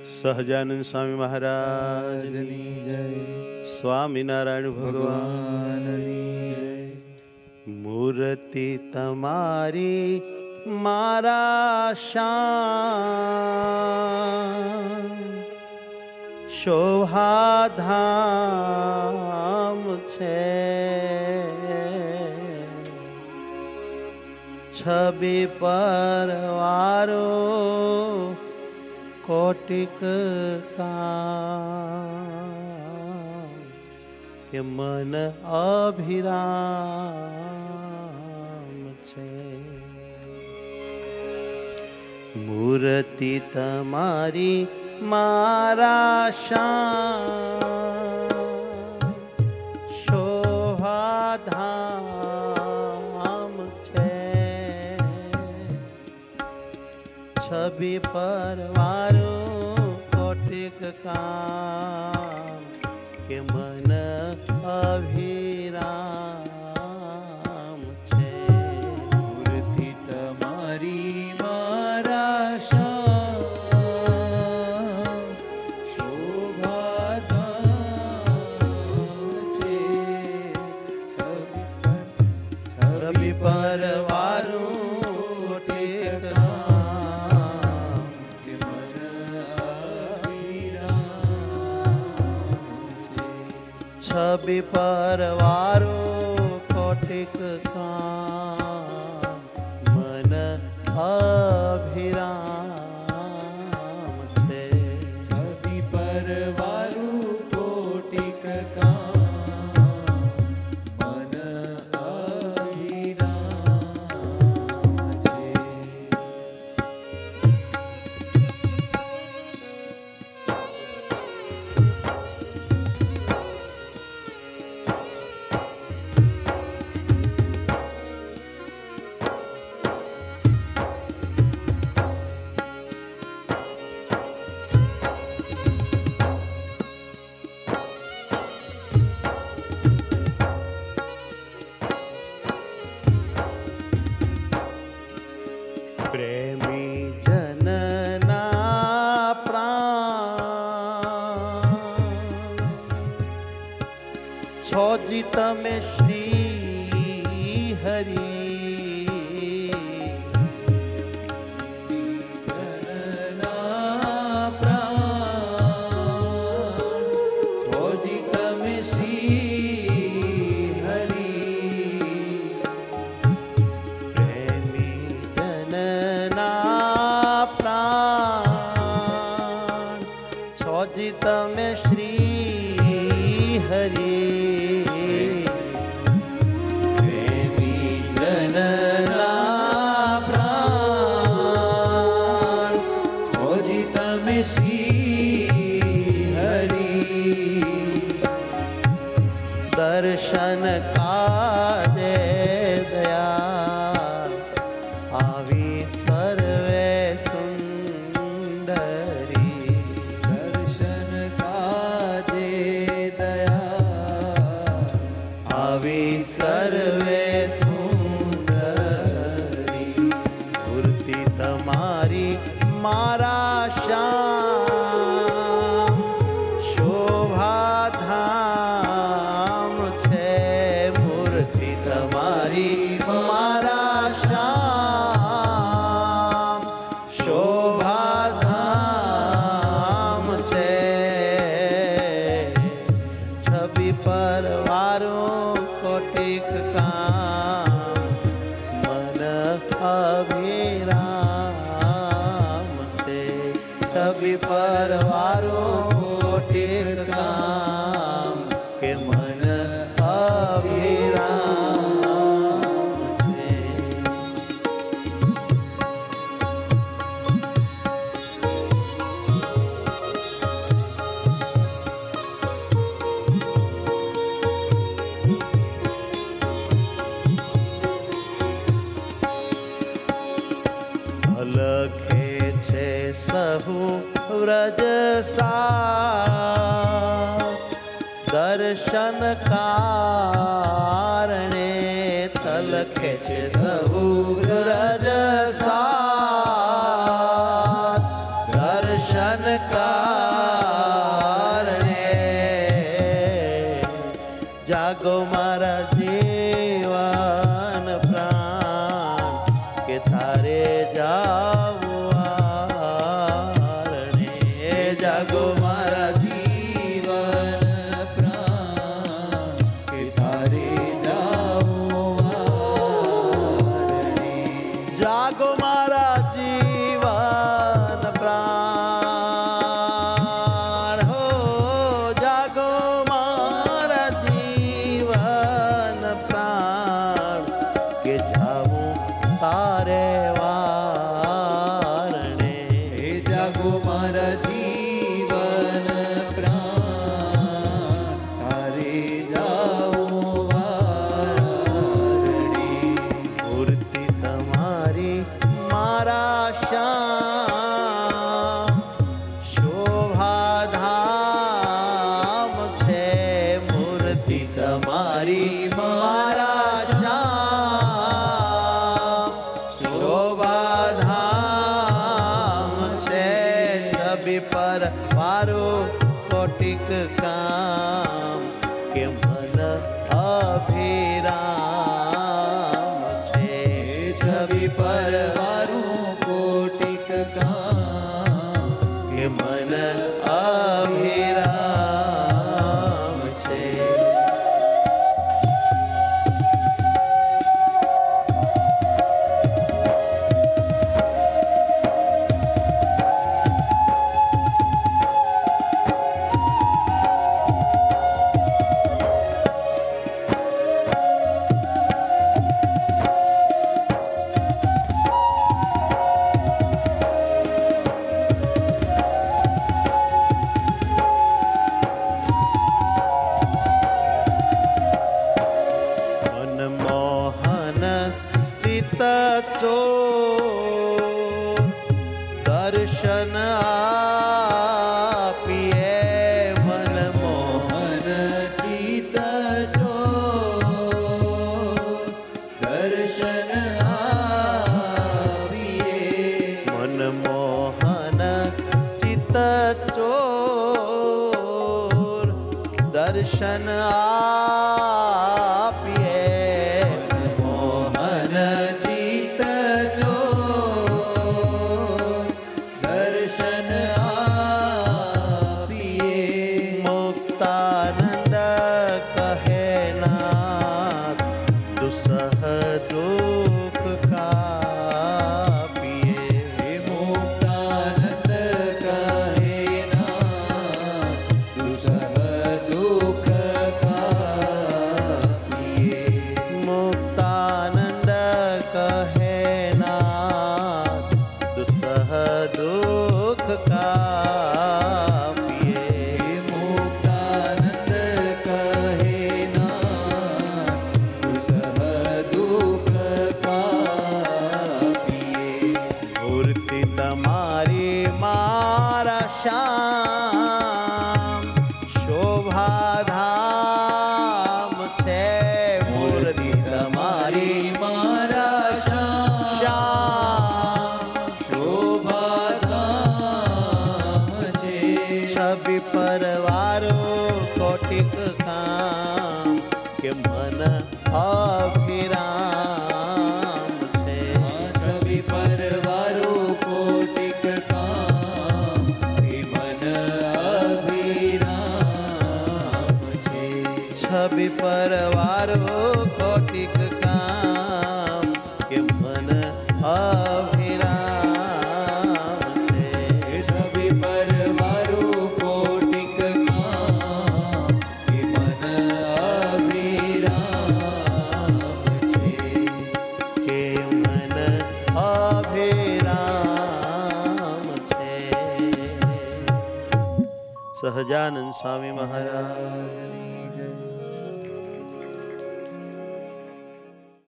સહજાનંદ સ્વામી મહારાજની જય, સ્વામિનારાયણ ભગવાનની જય। મૂર્તિ તમારી મારા શ્યામ, શોભાધામ છે। છબી પરવારો કોટિક કામ, કે મન અભિરામ છે। મૂર્તિ તમારી મારા શ્યામ, શોભાધામ છે। છબી પરવારો કોટિક કામ, કે મન અભિરામ છે। મૂર્તિ તમારી મારા શ્યામ, શોભાધામ છે। છબી પરવારો કોટિક કામ, છબી પરવારો કોટિક કામ, મન અભિરામ છે। છબી પરવારું કોટિક કામ, મન અભિરામ છે। પ્રેમી જનના પ્રાણ, છો જી તમે શ્રી હરિ। જનના પ્રાણ, છોજી તમે શ્રી હરિ। પ્રેમી જનના પ્રાણ, છો જી તમે શ્રી હરિ। પ્રેમી જનના પ્રાણ, છોજી તમે શ્રી હરિ। દર્શન કાજે દયા, આવી સર્વે સુંદરી। દર્શન કાજે દયા, આવી સર્વે સુંદરી। મૂર્તિ તમારી મારા શ્યામ, શોભાધામ છે। મૂર્તિ તમારી મારા શ્યામ, શોભાધામ છે। છબી પરવારો કોટિક કામ, મન અભિરામ છે। છબી પરવારો કોટિક કામ, કે મન અભિરામ છે। લખે છે સહુ વ્રજ સા, દર્શન કારણે તલખે છે સહુ વ્રજ સા। દર્શન દર્શન કારણે જાગો મારા જીવન પ્રાણ કે તારે જાવું આરણે જાગો મારા જીવન પ્રાણ કે તારે જાવું વારણે. જાગો મારા જીવન પ્રાણ હો જાગો મારા જીવન પ્રાણ કે જાવું તારે વારણે હે જાગો મારા જીવન પ્રાણ તારે જાવું વારણે. મૂર્તિ તમારી મારા શ્યામ શોભાધામ છે મૂર્તિ તમારી મારા શ્યામ શોભાધામ છે છબી પર મારું કોટિક કામ કે મન અભિરામ છે છબી પર વારું કોટિક કામ કે મન અભિરામ છે મનમોહન ચિત્ત ચોર દર્શન આપીએ મનમોહન મન ચિત્ત જો દર્શન આપીએ. મનમોહન ચિત્ત ચોર દર્શન આપીએ મોહન ચિત્ત જો દર્શન આપીએ. મુક્તાનંદ કહે નાથ દુસહ દુઃખ કાપીએ હે મુક્તાનંદ કહે ના દુસહ દુઃખ કાપીએ. મુક્તાનંદ કહે નાથ દુસહ દુઃખ કાપીએ હે મુક્તાનંદ કહે ના દુસહ દુઃખ કાપીએ. મૂર્તિ તમારી મારા શ્યામ શોભાધામ છે મૂર્તિ તમારી મારા શ્યામ શોભાધામ છે. છબી પરવારો કોટિક કામ કે મન અભિરામ છે છબી પરવારો કોટિક કામ એ મન અભિરામ છે. છબી પરવારો કોટિક કામ કે મન અભિરામ છે એ છબી પરવારો કોટિક કામ એ મન અભિરામ છે. કે મન અભિરામ છે સહજાનંદ સ્વામી મહારાજ